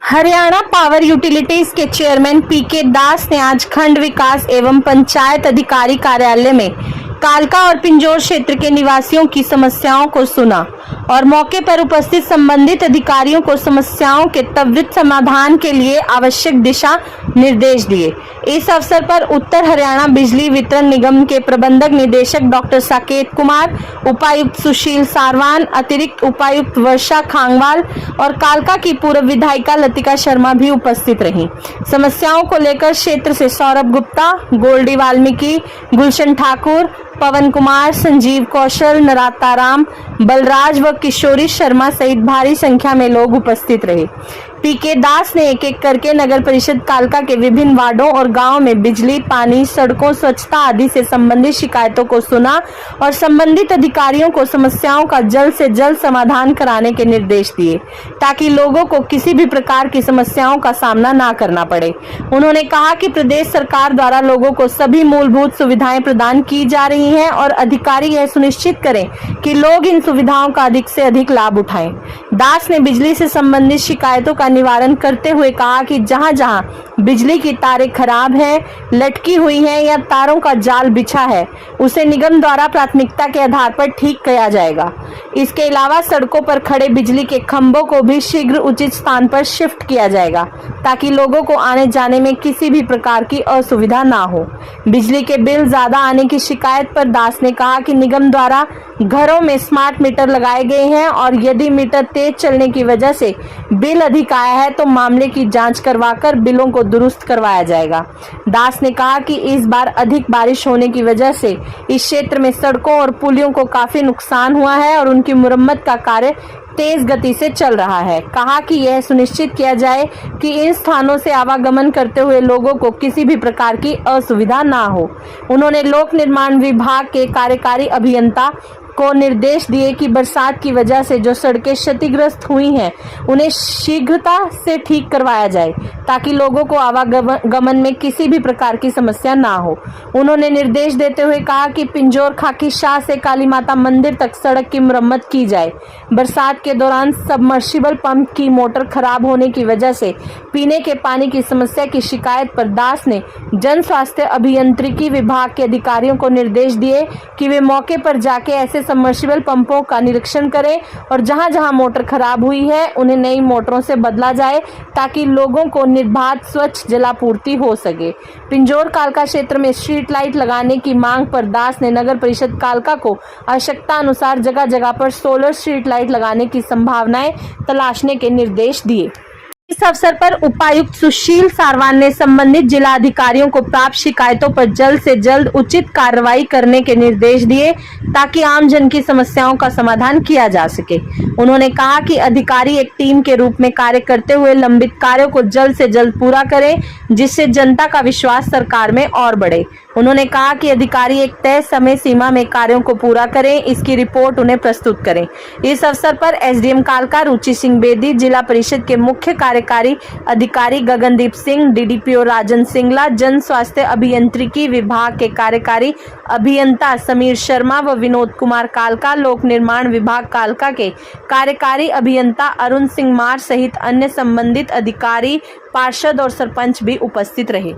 Haryana power utilities के chairman पीके दास ने आज खंड विकास एवं पंचायत अधिकारी कार्यालय में कालका और पिंजौर क्षेत्र के निवासियों की समस्याओं को सुना और मौके पर उपस्थित संबंधित अधिकारियों को समस्याओं के त्वरित समाधान के लिए आवश्यक दिशा निर्देश दिए। इस अवसर पर उत्तर हरियाणा बिजली वितरण निगम के प्रबंधक निदेशक डॉक्टर साकेत कुमार, उपायुक्त सुशील सारवान, अतिरिक्त उपायुक्त वर्षा खांगवाल और कालका की पूर्व विधायिका लतिका शर्मा भी उपस्थित रहीं। समस्याओं को लेकर क्षेत्र से सौरभ गुप्ता, गोल्डी वाल्मीकि, गुलशन ठाकुर, पवन कुमार, संजीव कौशल, नराताराम, बलराज व किशोरी शर्मा सहित भारी संख्या में लोग उपस्थित रहे। पीके दास ने एक एक करके नगर परिषद कालका के विभिन्न वार्डों और गांवों में बिजली, पानी, सड़कों, स्वच्छता आदि से संबंधित शिकायतों को सुना और संबंधित अधिकारियों को समस्याओं का जल्द से जल्द समाधान कराने के निर्देश दिए ताकि लोगों को किसी भी प्रकार की समस्याओं का सामना न करना पड़े। उन्होंने कहा कि प्रदेश सरकार द्वारा लोगों को सभी मूलभूत सुविधाएं प्रदान की जा रही हैं और अधिकारी यह सुनिश्चित करें कि लोग इन सुविधाओं का अधिक से अधिक लाभ उठाएं। दास ने बिजली से संबंधित शिकायतों का निवारण करते हुए कहा कि जहां-जहां बिजली की तारें खराब हैं, लटकी हुई हैं या तारों का जाल बिछा है, उसे निगम द्वारा प्राथमिकता के आधार पर ठीक किया जाएगा। इसके अलावा सड़कों पर खड़े बिजली के खंभों को भी शीघ्र उचित स्थान पर शिफ्ट किया जाएगा ताकि लोगों को आने जाने में किसी भी प्रकार की असुविधा ना हो। बिजली के बिल ज्यादा आने की शिकायत पर दास ने कहा कि निगम द्वारा घरों में स्मार्ट मीटर लगाए गए हैं और यदि मीटर तेज चलने की वजह से बिल अधिक आया है तो मामले की जांच करवाकर बिलों को दुरुस्त करवाया जाएगा। दास ने कहा कि इस बार अधिक बारिश होने की वजह से इस क्षेत्र में सड़कों और पुलियों को काफी नुकसान हुआ है और उनकी मुरम्मत का कार्य तेज गति से चल रहा है। कहा कि यह सुनिश्चित किया जाए कि इन स्थानों से आवागमन करते हुए लोगों को किसी भी प्रकार की असुविधा ना हो। उन्होंने लोक निर्माण विभाग के कार्यकारी अभियंता को निर्देश दिए कि बरसात की वजह से जो सड़कें क्षतिग्रस्त हुई हैं उन्हें शीघ्रता से ठीक करवाया जाए ताकि लोगों को आवागमन में किसी भी प्रकार की समस्या ना हो। उन्होंने निर्देश देते हुए कहा कि पिंजौर खाकी शाह से काली माता मंदिर तक सड़क की मुरम्मत की जाए। बरसात के दौरान सबमर्सिबल पंप की मोटर खराब होने की वजह से पीने के पानी की समस्या की शिकायत पर दास ने जन स्वास्थ्य अभियांत्रिकी विभाग के अधिकारियों को निर्देश दिए कि वे मौके पर जाके ऐसे सबमर्सिबल पंपों का निरीक्षण करें और जहां जहां मोटर खराब हुई है उन्हें नई मोटरों से बदला जाए ताकि लोगों को निर्बाध स्वच्छ जलापूर्ति हो सके। पिंजौर कालका क्षेत्र में स्ट्रीट लाइट लगाने की मांग पर दास ने नगर परिषद कालका को आवश्यकता अनुसार जगह जगह पर सोलर स्ट्रीट लाइट लगाने की संभावनाएं तलाशने के निर्देश दिए। इस अवसर पर उपायुक्त सुशील सारवान ने संबंधित जिला अधिकारियों को प्राप्त शिकायतों पर जल्द से जल्द उचित कार्रवाई करने के निर्देश दिए ताकि आम जन की समस्याओं का समाधान किया जा सके। उन्होंने कहा कि अधिकारी एक टीम के रूप में कार्य करते हुए लंबित कार्यों को जल्द से जल्द पूरा करें जिससे जनता का विश्वास सरकार में और बढ़े। उन्होंने कहा कि अधिकारी एक तय समय सीमा में कार्यों को पूरा करें, इसकी रिपोर्ट उन्हें प्रस्तुत करें। इस अवसर पर एसडीएम कालका रुचि सिंह बेदी, जिला परिषद के मुख्य कार्यकारी अधिकारी गगनदीप सिंह, डीडीपीओ राजन सिंगला, जन स्वास्थ्य अभियांत्रिकी विभाग के कार्यकारी अभियंता समीर शर्मा व विनोद कुमार कालका, लोक निर्माण विभाग कालका के कार्यकारी अभियंता अरुण सिंह मार सहित अन्य संबंधित अधिकारी, पार्षद और सरपंच भी उपस्थित रहे।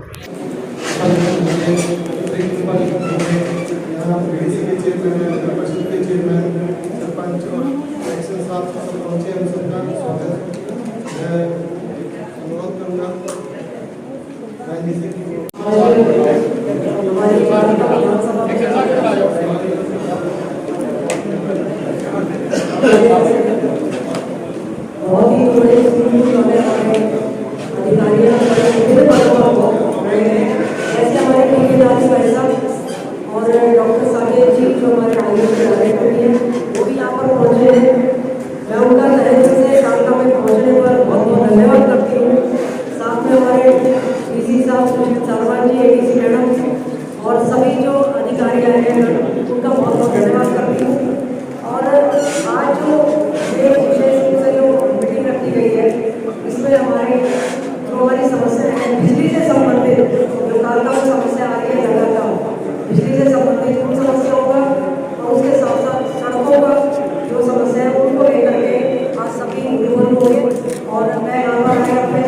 और डॉक्टर साकेत जी जो हमारे आयुष के डायरेक्टर हैं वो भी यहाँ पर पहुँचे हैं। मैं उनका तहे से कालका में पहुँचने पर बहुत बहुत धन्यवाद करती हूँ। साथ में हमारे डीसी साहब सुशील सारवान जी, एडीसी मैडम और सभी जो अधिकारी आए हैं उनका बहुत बहुत धन्यवाद करती हूँ। और आज जो ये विशेष रूप से जो मीटिंग रखी गई है इसमें हमारी समस्या है बिजली से संबंधित, जो कालका में समस्या आ रही है नगर का बिजली से संबंधित उन समस्याओं का और उसके साथ साथ सड़कों का जो समस्या है उनको लेकर के आज सभी रूबरू हुए और मैं यहाँ पर अपने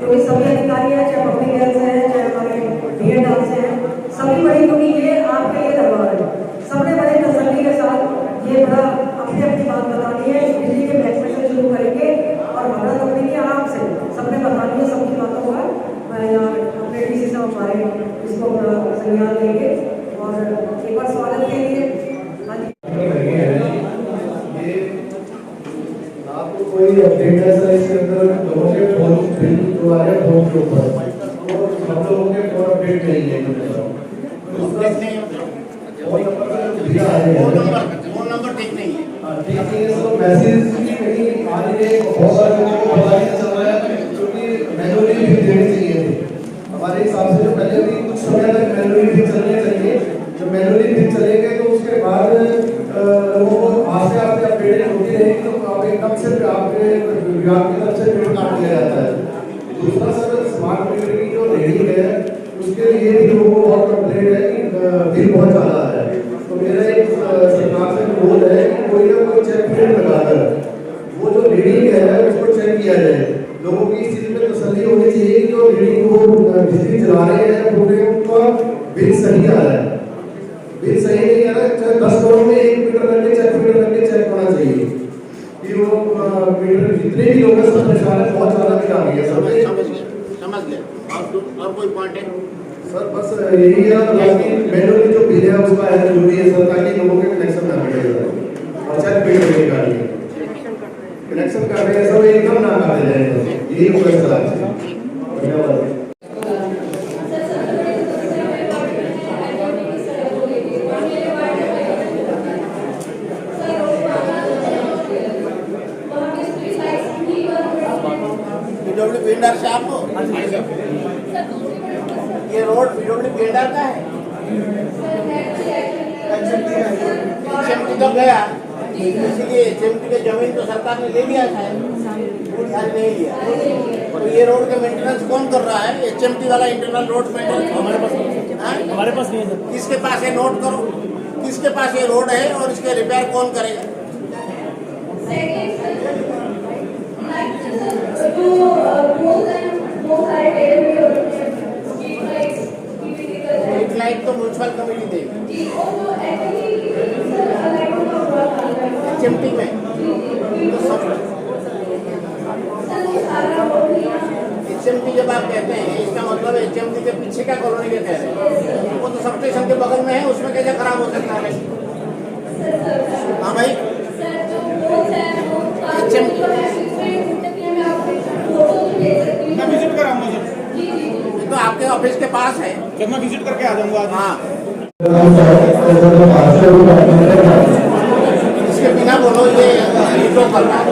क्योंकि सभी अधिकारी हैं, चाहे पब्लिक हेल्थ से हैं, चाहे हमारे डीएनआर से हैं, सभी बड़ी, क्योंकि ये आपके लिए दरबार है। सबने बड़े तसल्ली के साथ ये बड़ा अपनी अपनी बात बतानी है, बिजली के महकमे से शुरू करेंगे और हमारा करने की आराम से सबने बतानी है, सबकी बातों का मैं यहाँ अपने डीसी साहब हमारे इसको अपना संज्ञान लेंगे और एक बार स्वागत के लिए हाँ जी। आपको कोई अपडेट है सर इसके अंदर लोगों के फोन बिल जो आ रहे हैं फोन के ऊपर तो हम लोगों के फोन अपडेट नहीं है फोन नंबर ठीक नहीं है। ठीक है सर मैसेज भी कहीं आ रही है, बहुत सारे लोगों को पता नहीं चल रहा है क्योंकि मैनुअली भी देनी चाहिए थी हमारे हिसाब से। जो पहले भी कुछ समय तक मैनुअली भी चलने चाहिए, जब मैनुअली भी चलेंगे तो उसके बाद लोगों को आस्ते आस्ते अपडेटेड होती रहेगी तो आप एकदम से आपके विभाग की तरफ से पेमेंट काट लिया जाता है। दूसरा सर स्मार्ट मीटर की जो रेटिंग है उसके लिए भी लोगों को बहुत कंप्लेंट है कि बिल बहुत ज़्यादा है। तो मेरा एक सरकार से अनुरोध है कि कोई ना कोई चेक पेमेंट लगाकर वो जो रीडिंग है उसको चेक किया जाए। लोगों की इस चीज़ में तसल्ली होनी चाहिए कि जो रीडिंग वो बिजली चला रहे हैं पूरे उनका बिल सही आ रहा है। बिल सही नहीं आ रहा है, चाहे 10 करोड़ में 1 मीटर करके चेक होना चाहिए कि वो मीटर जितने भी लोग हैं सब परेशान है, बहुत ज़्यादा बिल आ गया समझ गए। और कोई पॉइंट है सर? बस यही है, बाकी मैनुअली जो बिल है उसका है जरूरी है सर, ताकि लोगों के कनेक्शन ना कटे और चेक पेमेंट निकालिए कनेक्शन कर रहे हैं सब एकदम ना काटे जाए, यही रिक्वेस्ट है आपसे। धन्यवाद। बिल्डर से आपको ये रोड पीडब्ल्यू बिल्डर का है। एचएमटी तो गया, इसीलिए एचएमटी के जमीन तो सरकार ने ले लिया था, नहीं लिया। तो ये रोड का मेंटेनेंस कौन कर रहा है? एचएमटी वाला इंटरनल रोड मेंटेनेंस हमारे पास नहीं है। किसके पास है? नोट करो किसके पास ये रोड है और इसके रिपेयर कौन करेगा? स्ट्रीट लाइट तो म्यूनसिपल कमेटी देगी एचएमटी में। एचएमटी जब आप कहते हैं इसका मतलब एचएमटी के पीछे का कॉलोनी के कह रहे हैं, वो तो सब स्टेशन के बगल में है, उसमें कैसे खराब हो सकता है? हाँ भाई, मैं विजिट कराऊंगा सर, तो आपके ऑफिस के पास है, जब मैं विजिट करके आ जाऊंगा। हाँ, इसके बिना बोलो ये तो कर रहा है।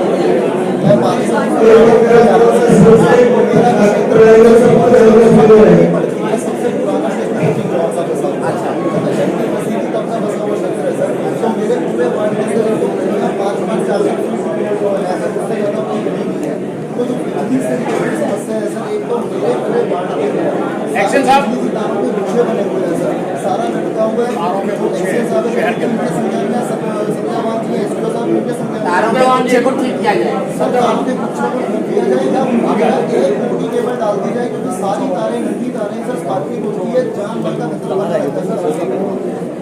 एक्शन साहब सारा लटका हुआ तारों के पीछे को ठीक किया जाए, तारों के पीछे को ठीक किया जाएगा। एक मोटी केबल डाल दी जाए क्योंकि सारी तारें नंगी तारें सर स्पार्किंग होती है, जान बन का खतरा बना रहता है सर।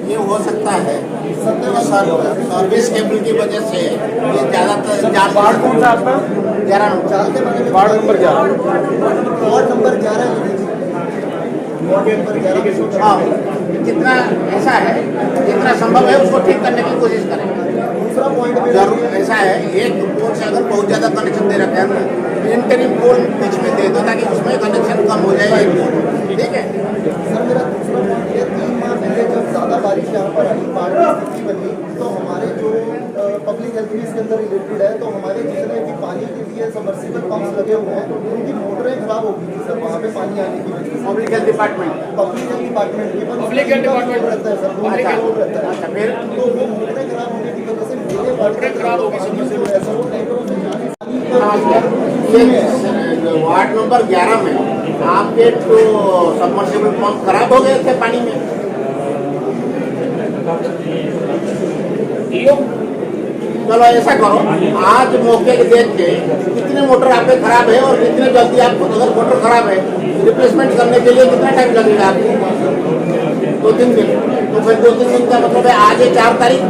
ये हो सकता है सर्विस केबल की वजह से ये ज्यादातर जान। वार्ड कौन सा आपका? 11 नंबर। जाल के बारे में ward number 11 ward number 11 ward number 11। हाँ, जितना ऐसा है जितना संभव है उसको ठीक करने की कोशिश करें। दूसरा पॉइंट जरूर ऐसा है, एक पोल से अगर बहुत ज्यादा कनेक्शन दे रखे हैं ना, इंटरिम पोल बीच में दे दो ताकि उसमें कनेक्शन कम हो जाए, ठीक है? सर मेरा दूसरा पॉइंट ये 3 माह पहले जब ज़्यादा बारिश यहाँ पर आई, बाढ़ की स्थिति बनी, तो हमारे जो पब्लिक हेल्थ भी इसके अंदर रिलेटेड है, तो हमारे जितने भी पानी के लिए सबमर्सिबल पंप्स लगे हुए हैं उनकी मोटरें खराब हो गई थी सर, वहाँ पे पानी आने की वजह से। Public health department public health department रहता है सर, रहता है। अच्छा, फिर तो वो मोटरें खराब होने की वजह से मेरे मोटरें खराब हो गई सर, वो टैंकरों से ये वार्ड नंबर 11 में आपके जो सबमर्सिबल पंप खराब हो गए थे पानी में, चलो ऐसा करो, आज मौके के देख के कितने मोटर आपके खराब है और कितने जल्दी आपको, अगर मोटर खराब है रिप्लेसमेंट करने के लिए कितना टाइम लगेगा आपको? 2-3 दिन। तो फिर 2-3 दिन का मतलब है आज है 4 तारीख,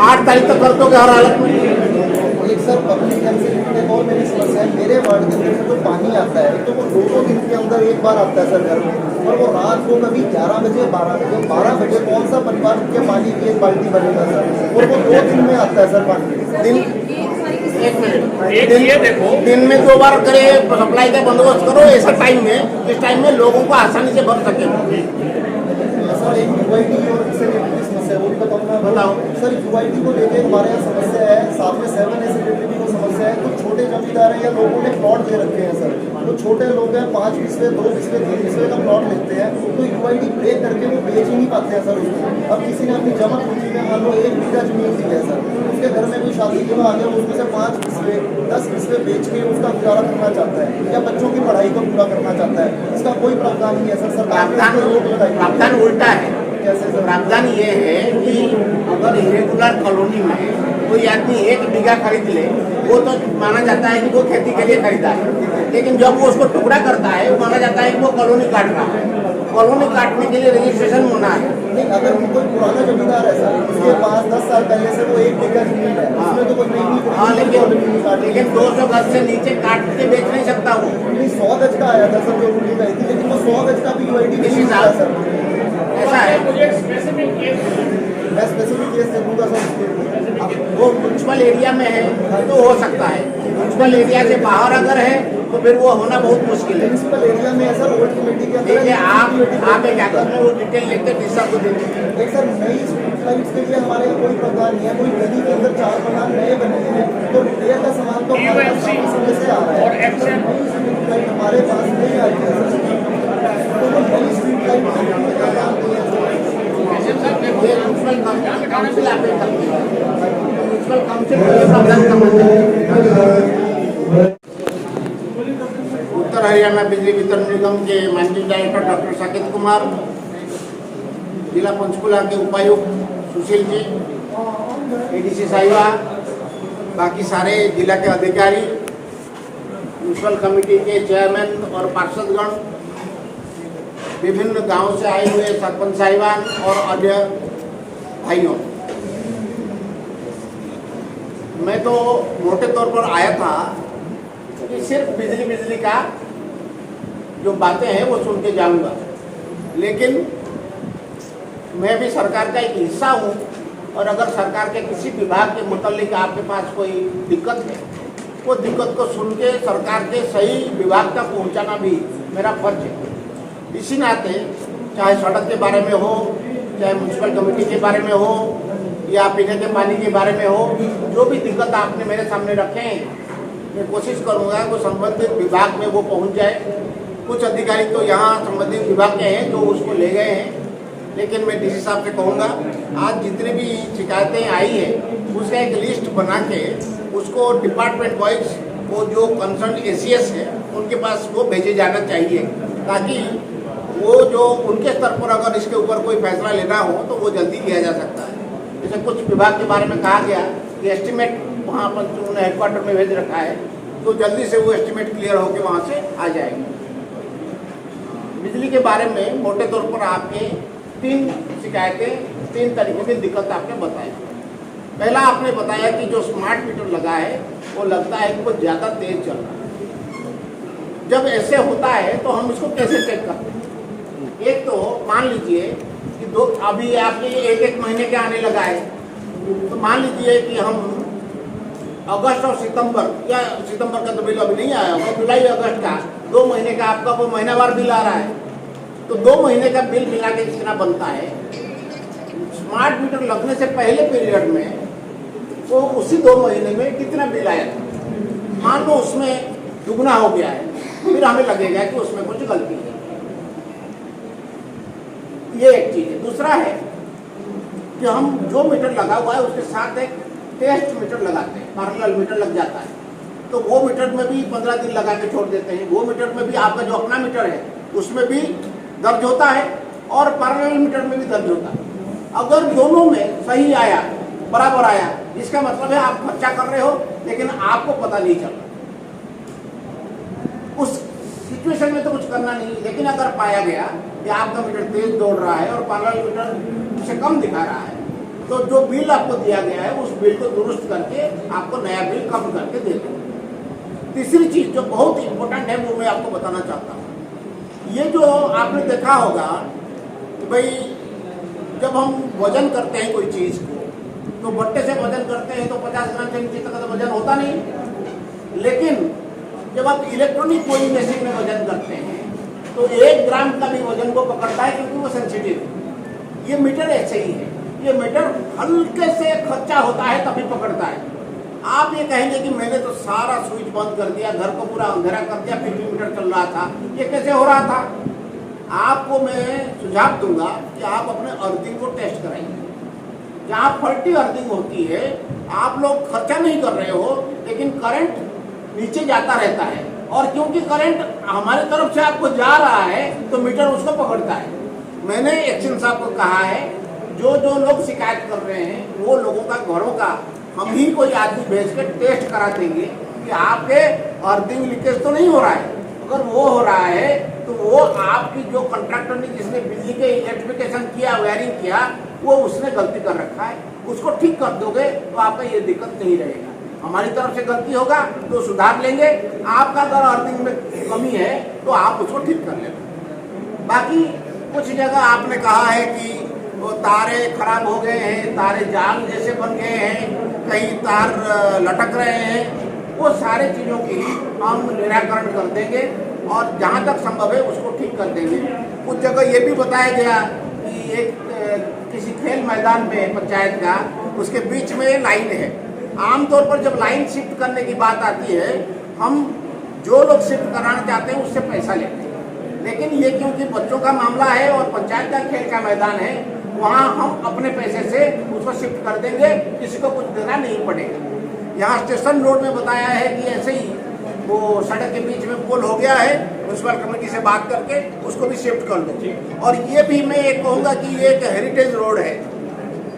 8 तारीख तक कर दोगे हर हालत में? एक सर पब्लिक हेल्थ से रिलेटेड और मेरी समस्या है, मेरे वार्ड के अंदर से जो पानी आता है तो वो 2-2 दिन के अंदर एक बार आता है सर घर में, और वो रात को कभी 11 बजे 12 बजे कौन सा परिवार के पानी की एक बाल्टी भरेगा सर, और वो 2 दिन में आता है सर पानी। दिन 1 मिनट, एक ये देखो, दिन में 2 बार करे सप्लाई का बंदोबस्त करो ऐसा टाइम में, इस टाइम में लोगों को आसानी से भर सके। सर एक यूआईडी और इससे रिलेटेड समस्या वो भी बताऊँ बताओ। सर यूआईडी को लेकर हमारे यहाँ समस्या है, साथ में 7A से रिलेटेड भी समस्या है। कुछ छोटे जमींदार हैं या लोगों ने प्लॉट ले रखे हैं सर, तो छोटे लोग हैं 5 बिस्वे 2 बिस्वे 3 बिस्वे का प्लॉट लेते हैं, तो यूआईडी ब्रेक करके वो बेच ही नहीं पाते हैं सर उसको। अब किसी ने अपनी जमा पूंजी में मान लो 1 बीघा जमीन दी है सर, उसके घर में कोई शादी विवाह आ गया, उसमें से 5 बिस्वे 10 बिस्वे बेच के उसका गुजारा करना चाहता है या बच्चों की पढ़ाई को पूरा करना चाहता है, इसका कोई प्रावधान नहीं है सर। सरकार ने रोक लगाई। प्रावधान उल्टा है। कैसे सर? प्रावधान ये है कि अगर इरेगुलर कॉलोनी में कोई आदमी 1 बीघा खरीद ले, वो तो माना जाता है कि वो खेती के लिए खरीदा है, लेकिन जब वो उसको टुकड़ा करता है वो माना जाता है कि वो कॉलोनी काट रहा है। कॉलोनी काटने के लिए रजिस्ट्रेशन होना है। नहीं, अगर कोई पुराना जमींदार है सर, उसके पास 10 साल पहले से वो 1 बीघा जमीन है, उसमें तो कोई नहीं। हाँ, लेकिन 200 गज से नीचे काट के बेच नहीं सकता वो। 100 गज का आया था सर जो रूलिंग आई थी, लेकिन वो 100 गज का भी यूआईडी किस नहीं हिसाब मिला सर। ऐसा है। मैं स्पेसिफिक केस देखूंगा सर उसके लिए। अब वो म्यूनसिपल एरिया में है तो हो सकता है, म्यूनसिपल एरिया से बाहर अगर है तो फिर वो होना बहुत मुश्किल है। म्यूनसिपल एरिया में है सर, ओल्ड कमेटी के अंदर देखिए है। आप क्या करते हैं, वो डिटेल लेते दिशा को देते। एक सर नई स्ट्रीट लाइट्स के लिए हमारे यहाँ कोई प्रावधान नहीं है। कोई गली के अंदर 4 मकान नए बने हैं तो रिपेयर का सामान तो हमारे पास काफी समय से आ रहा है, नई स्ट्रीट लाइट हमारे पास नहीं आ रही है सर। तो वो नई स्ट्रीट लाइट का कोई प्रावधान नहीं है सर। ये म्यूनसिपल काउंसिल आप करती है, म्यूनसिपल काउंसिल को प्रावधान करना है। उत्तर हरियाणा बिजली वितरण निगम के managing director doctor Saket Kumar, जिला पंचकुला के उपायुक्त सुशील जी, एडीसी साहिबा, बाकी सारे जिला के अधिकारी, म्यूनसिपल कमेटी के चेयरमैन और पार्षदगण, विभिन्न गांव से आए हुए सरपंच साहिबान और अन्य भाइयों, मैं तो मोटे तौर पर आया था कि सिर्फ बिजली का जो बातें हैं वो सुन के जाऊंगा, लेकिन मैं भी सरकार का एक हिस्सा हूं और अगर सरकार के किसी विभाग के मुतालिक आपके पास कोई दिक्कत है, वो दिक्कत को सुन के सरकार के सही विभाग तक पहुंचाना भी मेरा फर्ज है। इसी नाते चाहे सड़क के बारे में हो, चाहे म्यूनसिपल कमेटी के बारे में हो या पीने के पानी के बारे में हो, जो भी दिक्कत आपने मेरे सामने रखे हैं, मैं कोशिश करूंगा कि संबंधित विभाग में वो पहुंच जाए। कुछ अधिकारी तो यहाँ संबंधित विभाग के हैं जो उसको ले गए हैं, लेकिन मैं डीसी साहब से कहूँगा आज जितनी भी शिकायतें आई हैं उसका एक लिस्ट बना के उसको डिपार्टमेंट वाइज वो जो कंसर्न एसीएस है उनके पास वो भेजे जाना चाहिए, ताकि वो जो उनके स्तर पर अगर इसके ऊपर कोई फैसला लेना हो तो वो जल्दी लिया जा सकता है। जैसे कुछ विभाग के बारे में कहा गया कि एस्टिमेट वहाँ पर उन्होंने हेडक्वार्टर में भेज रखा है, तो जल्दी से वो एस्टिमेट क्लियर होकर वहाँ से आ जाएगी। बिजली के बारे में मोटे तौर पर आपके 3 शिकायतें, 3 तरीके की दिक्कत आपने बताई। पहला आपने बताया कि जो स्मार्ट मीटर लगा है वो लगता है कि वो ज़्यादा तेज चल रहा है। जब ऐसे होता है तो हम इसको कैसे चेक करते हैं? एक तो मान लीजिए कि अभी आपके 1-1 महीने के आने लगा है, तो मान लीजिए कि हम अगस्त और सितंबर, या सितंबर का तो बिल अभी नहीं आया होगा, जुलाई अगस्त का 2 महीने का आपका वो महीनावार बिल आ रहा है, तो 2 महीने का बिल मिला के कितना बनता है? स्मार्ट मीटर लगने से पहले पीरियड में वो उसी 2 महीने में कितना बिल आया था, मान लो उसमें दुगना हो गया है, फिर हमें लगेगा कि उसमें कुछ गलती है। ये एक चीज है। दूसरा है कि हम जो मीटर लगा हुआ है उसके साथ एक टेस्ट मीटर लगाते हैं, पैरेलल मीटर लग जाता है, तो वो मीटर में भी 15 दिन लगा के छोड़ देते हैं। वो मीटर में भी आपका जो अपना मीटर है उसमें भी दर्ज होता है और पैरेलल मीटर में भी दर्ज होता है। अगर दोनों में सही आया, बराबर आया, इसका मतलब है आप खर्चा कर रहे हो लेकिन आपको पता नहीं चल रहा। उस सिचुएशन में तो कुछ करना नहीं, लेकिन अगर पाया गया कि आपका मीटर तेज दौड़ रहा है और 15 मीटर से कम दिखा रहा है, तो जो बिल आपको दिया गया है उस बिल को दुरुस्त करके आपको नया बिल कम करके दे देंगे। तीसरी चीज जो बहुत इंपॉर्टेंट है वो मैं आपको बताना चाहता हूँ। ये जो आपने देखा होगा कि भाई जब हम वजन करते हैं कोई चीज को तो बट्टे से वजन करते हैं तो 50 ग्राम से नीचे तक का वजन होता नहीं, लेकिन जब आप इलेक्ट्रॉनिक कोई मशीन में वजन करते हैं तो 1 ग्राम का भी वजन को पकड़ता है क्योंकि वो सेंसिटिव है। ये मीटर ऐसे ही है, ये मीटर हल्के से खर्चा होता है तभी पकड़ता है। आप ये कहेंगे कि मैंने तो सारा स्विच बंद कर दिया, घर को पूरा अंधेरा कर दिया, फिर भी मीटर चल रहा था, ये कैसे हो रहा था? आपको मैं सुझाव दूंगा कि आप अपने अर्थिंग को टेस्ट कराइए। जहाँ फॉल्टी अर्थिंग होती है आप लोग खर्चा नहीं कर रहे हो लेकिन करंट नीचे जाता रहता है, और क्योंकि करंट हमारी तरफ से आपको जा रहा है तो मीटर उसको पकड़ता है। मैंने एक्शन साहब को कहा है जो लोग शिकायत कर रहे हैं वो लोगों का घरों का हम ही कोई आदमी भेज के टेस्ट करा देंगे कि आपके अर्थिंग लीकेज तो नहीं हो रहा है। अगर वो हो रहा है तो वो आपकी जो कॉन्ट्रैक्टर ने जिसने बिजली के इलेक्ट्रिफिकेशन किया, वायरिंग किया, वो उसने गलती कर रखा है, उसको ठीक कर दोगे तो आपका ये दिक्कत नहीं रहेगा। हमारी तरफ से गलती होगा तो सुधार लेंगे, आपका अगर अर्थिंग में कमी है तो आप उसको ठीक कर लेना। बाकी कुछ जगह आपने कहा है कि वो तारे खराब हो गए हैं, तारे जाल जैसे बन गए हैं, कहीं तार लटक रहे हैं, वो सारे चीज़ों की हम निराकरण कर देंगे और जहाँ तक संभव है उसको ठीक कर देंगे। कुछ जगह ये भी बताया गया कि एक किसी खेल मैदान में पंचायत का उसके बीच में लाइन है। आमतौर पर जब लाइन शिफ्ट करने की बात आती है हम जो लोग शिफ्ट कराना चाहते हैं उससे पैसा लेते हैं, लेकिन ये क्योंकि बच्चों का मामला है और पंचायत का खेल का मैदान है, वहाँ हम अपने पैसे से उसको शिफ्ट कर देंगे, किसी को कुछ देना नहीं पड़ेगा। यहाँ स्टेशन रोड में बताया है कि ऐसे ही वो सड़क के बीच में पोल हो गया है, म्यूनसिपल कमेटी से बात करके उसको भी शिफ्ट कर दो। और ये भी मैं ये कहूँगा कि ये एक हेरिटेज रोड है,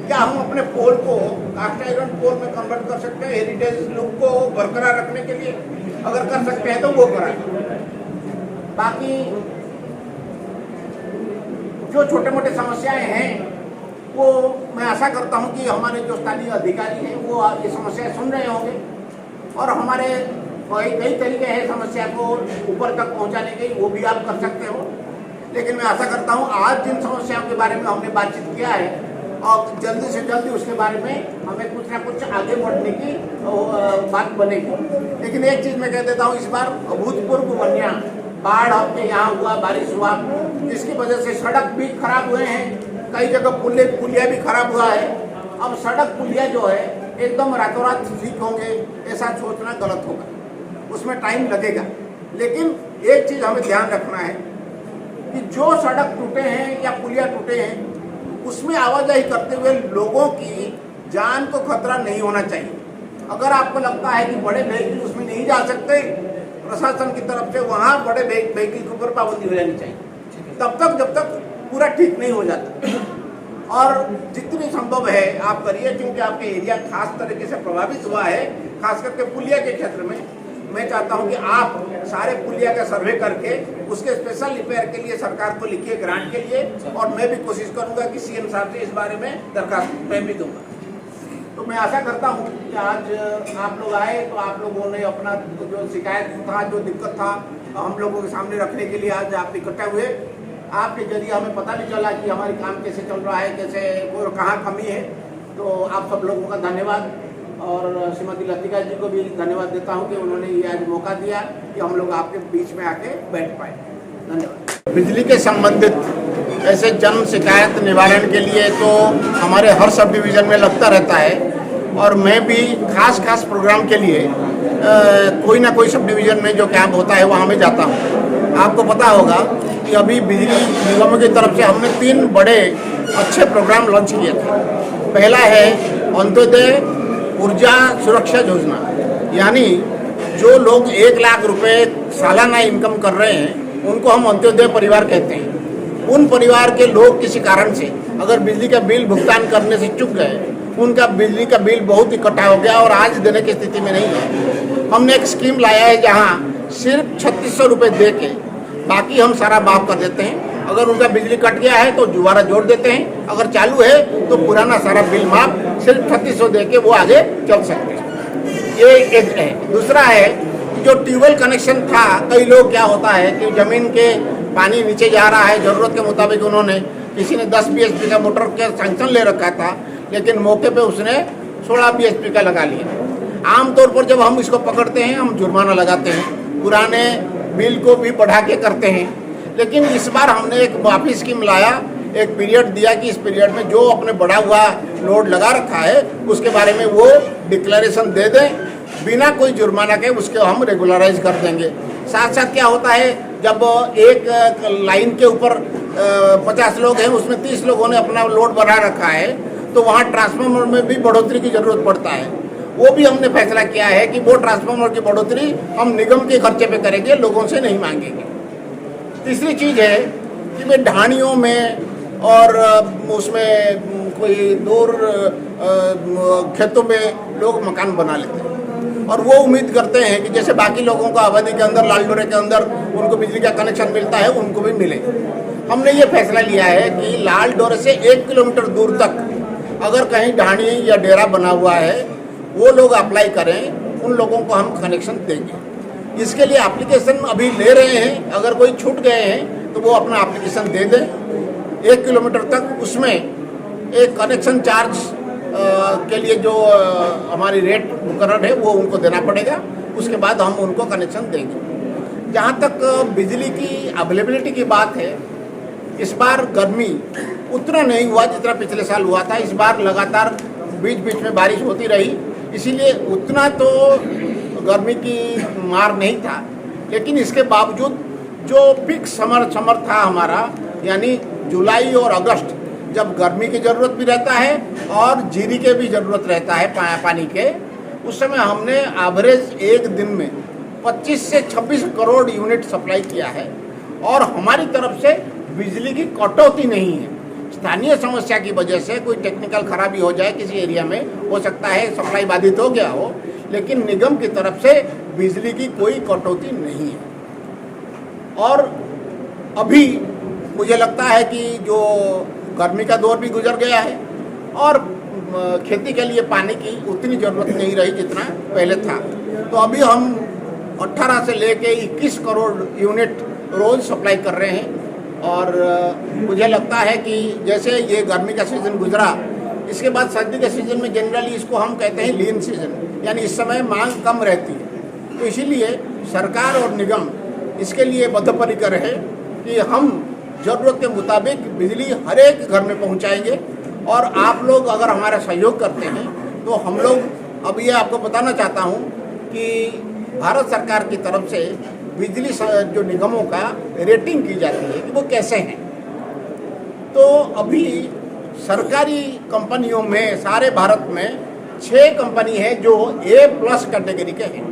क्या हम अपने पोल को कास्ट आयरन पोल में कन्वर्ट कर सकते हैं हेरिटेज लुक को बरकरार रखने के लिए? अगर कर सकते हैं तो वो कराएं। बाकी जो छोटे मोटे समस्याएं हैं वो मैं आशा करता हूं कि हमारे जो स्थानीय अधिकारी हैं वो ये समस्याएं सुन रहे होंगे और हमारे कई तरीके हैं समस्या को ऊपर तक पहुंचाने के, वो भी आप कर सकते हो। लेकिन मैं आशा करता हूं आज जिन समस्याओं के बारे में हमने बातचीत किया है और जल्दी से जल्दी उसके बारे में हमें कुछ ना कुछ आगे बढ़ने की बात बनेगी। लेकिन एक चीज़ मैं कह देता हूँ, इस बार अभूतपूर्व वन्या बाढ़ आपके यहाँ हुआ, बारिश हुआ, जिसकी वजह से सड़क भी खराब हुए हैं, कई जगह पुलिया भी खराब हुआ है। अब सड़क पुलिया जो है एकदम रातों रात ठीक होंगे ऐसा सोचना गलत होगा, उसमें टाइम लगेगा। लेकिन एक चीज़ हमें ध्यान रखना है कि जो सड़क टूटे हैं या पुलिया टूटे हैं उसमें आवाजाही करते हुए लोगों की जान को खतरा नहीं होना चाहिए। अगर आपको लगता है कि बड़े व्हीकल उसमें नहीं जा सकते, प्रशासन की तरफ से वहाँ बड़े व्हीकल के ऊपर पाबंदी हो जानी चाहिए तब तक जब तक पूरा ठीक नहीं हो जाता। और जितनी संभव है आप करिए, क्योंकि आपके एरिया खास तरीके से प्रभावित हुआ है, खास करके पुलिया के क्षेत्र में। मैं चाहता हूं कि आप सारे पुलिया का सर्वे करके उसके स्पेशल रिपेयर के लिए सरकार को लिखिए ग्रांट के लिए, और मैं भी कोशिश करूंगा कि सीएम साहब से इस बारे में दरखास्त मैं भी दूंगा। तो मैं आशा करता हूं कि आज आप लोग आए तो आप लोगों ने अपना जो शिकायत था, जो दिक्कत था, हम लोगों के सामने रखने के लिए आज आप इकट्ठा हुए। आपके जरिए हमें पता भी चला कि हमारे काम कैसे चल रहा है, कैसे और कहाँ कमी है। तो आप सब लोगों का धन्यवाद, और श्रीमती लतिका जी को भी धन्यवाद देता हूं कि उन्होंने ये आज मौका दिया कि हम लोग आपके बीच में आके बैठ पाए। धन्यवाद। बिजली के संबंधित ऐसे जन शिकायत निवारण के लिए तो हमारे हर सब डिवीज़न में लगता रहता है, और मैं भी खास प्रोग्राम के लिए कोई ना कोई सब डिवीज़न में जो कैंप होता है वहाँ मैं जाता हूँ। आपको पता होगा कि अभी बिजली निगमों की तरफ से हमने 3 बड़े अच्छे प्रोग्राम लॉन्च किए थे। पहला है अंत्योदय ऊर्जा सुरक्षा योजना, यानी जो लोग 1 लाख रुपए सालाना इनकम कर रहे हैं उनको हम अंत्योदय परिवार कहते हैं। उन परिवार के लोग किसी कारण से अगर बिजली का बिल भुगतान करने से चूक गए उनका बिजली का बिल बहुत इकट्ठा हो गया और आज देने की स्थिति में नहीं है। हमने एक स्कीम लाया है जहाँ सिर्फ 3600 रुपये दे के बाकी हम सारा माफ कर देते हैं। अगर उनका बिजली कट गया है तो दोबारा जोड़ देते हैं, अगर चालू है तो पुराना सारा बिल माफ सिर्फ 3600 दे के वो आगे चल सकते हैं। ये एक है। दूसरा है जो ट्यूबवेल कनेक्शन था, कई लोग क्या होता है कि ज़मीन के पानी नीचे जा रहा है, ज़रूरत के मुताबिक उन्होंने किसी ने 10 bhp का मोटर का सैंक्शन ले रखा था, लेकिन मौके पे उसने 16 bhp का लगा लिया। आमतौर पर जब हम इसको पकड़ते हैं हम जुर्माना लगाते हैं, पुराने बिल को भी बढ़ा के करते हैं। लेकिन इस बार हमने एक माफी स्कीम लाया, एक पीरियड दिया कि इस पीरियड में जो अपने बढ़ा हुआ लोड लगा रखा है उसके बारे में वो डिक्लेरेशन दे दें, बिना कोई जुर्माना के उसके हम रेगुलराइज कर देंगे। साथ साथ क्या होता है, जब एक लाइन के ऊपर 50 लोग हैं, उसमें 30 लोगों ने अपना लोड बढ़ा रखा है, तो वहाँ ट्रांसफार्मर में भी बढ़ोतरी की जरूरत पड़ता है। वो भी हमने फैसला किया है कि वो ट्रांसफार्मर की बढ़ोतरी हम निगम के खर्चे पे करेंगे, लोगों से नहीं मांगेंगे। तीसरी चीज़ है कि वे ढाणियों में और उसमें कोई दूर खेतों में लोग मकान बना लेते हैं और वो उम्मीद करते हैं कि जैसे बाकी लोगों को आबादी के अंदर लाल डोरे के अंदर उनको बिजली का कनेक्शन मिलता है, उनको भी मिले। हमने ये फैसला लिया है कि लाल डोरे से 1 किलोमीटर दूर तक अगर कहीं ढाणी या डेरा बना हुआ है, वो लोग अप्लाई करें, उन लोगों को हम कनेक्शन देंगे। इसके लिए एप्लीकेशन अभी ले रहे हैं, अगर कोई छूट गए हैं तो वो अपना एप्लीकेशन दे दें। 1 किलोमीटर तक उसमें एक कनेक्शन चार्ज के लिए जो हमारी रेट मुकर्रर है वो उनको देना पड़ेगा, उसके बाद हम उनको कनेक्शन देंगे। जहाँ तक बिजली की अवेलेबिलिटी की बात है, इस बार गर्मी उतना नहीं हुआ जितना पिछले साल हुआ था। इस बार लगातार बीच बीच में बारिश होती रही, इसीलिए उतना तो गर्मी की मार नहीं था। लेकिन इसके बावजूद जो पीक समर था हमारा, यानी जुलाई और अगस्त, जब गर्मी की ज़रूरत भी रहता है और जीरी के भी ज़रूरत रहता है पानी के, उस समय हमने एवरेज एक दिन में 25 से 26 करोड़ यूनिट सप्लाई किया है और हमारी तरफ से बिजली की कटौती नहीं है। स्थानीय समस्या की वजह से कोई टेक्निकल खराबी हो जाए किसी एरिया में, हो सकता है सप्लाई बाधित हो गया हो, लेकिन निगम की तरफ से बिजली की कोई कटौती नहीं है। और अभी मुझे लगता है कि जो गर्मी का दौर भी गुजर गया है और खेती के लिए पानी की उतनी ज़रूरत नहीं रही जितना पहले था। तो अभी हम 18 से लेके 21 करोड़ यूनिट रोज़ सप्लाई कर रहे हैं और मुझे लगता है कि जैसे ये गर्मी का सीज़न गुजरा, इसके बाद सर्दी के सीज़न में जनरली इसको हम कहते हैं लीन सीज़न, यानी इस समय मांग कम रहती है। तो इसीलिए सरकार और निगम इसके लिए बद्धपरिकर है कि हम ज़रूरत के मुताबिक बिजली हर एक घर में पहुंचाएंगे और आप लोग अगर हमारा सहयोग करते हैं तो हम लोग, अब ये आपको बताना चाहता हूं कि भारत सरकार की तरफ से बिजली जो निगमों का रेटिंग की जाती है कि वो कैसे हैं। तो अभी सरकारी कंपनियों में सारे भारत में 6 कंपनी है जो A+ कैटेगरी के हैं।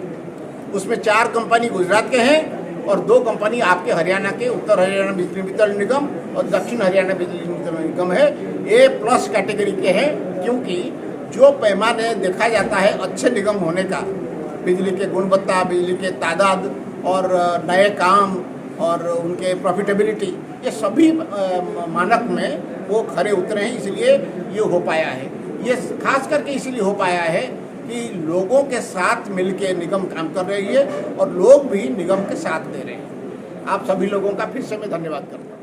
उसमें 4 कंपनी गुजरात के हैं और 2 कंपनी आपके हरियाणा के, उत्तर हरियाणा बिजली वितरण निगम और दक्षिण हरियाणा बिजली वितरण निगम है, A+ कैटेगरी के हैं। क्योंकि जो पैमाने देखा जाता है अच्छे निगम होने का, बिजली के गुणवत्ता, बिजली के तादाद और नए काम और उनके प्रॉफिटेबिलिटी, ये सभी मानक में वो खरे उतरे हैं, इसलिए ये हो पाया है। ये खास करके इसलिए हो पाया है कि लोगों के साथ मिलके निगम काम कर रही है और लोग भी निगम के साथ दे रहे हैं। आप सभी लोगों का फिर से मैं धन्यवाद करता हूँ।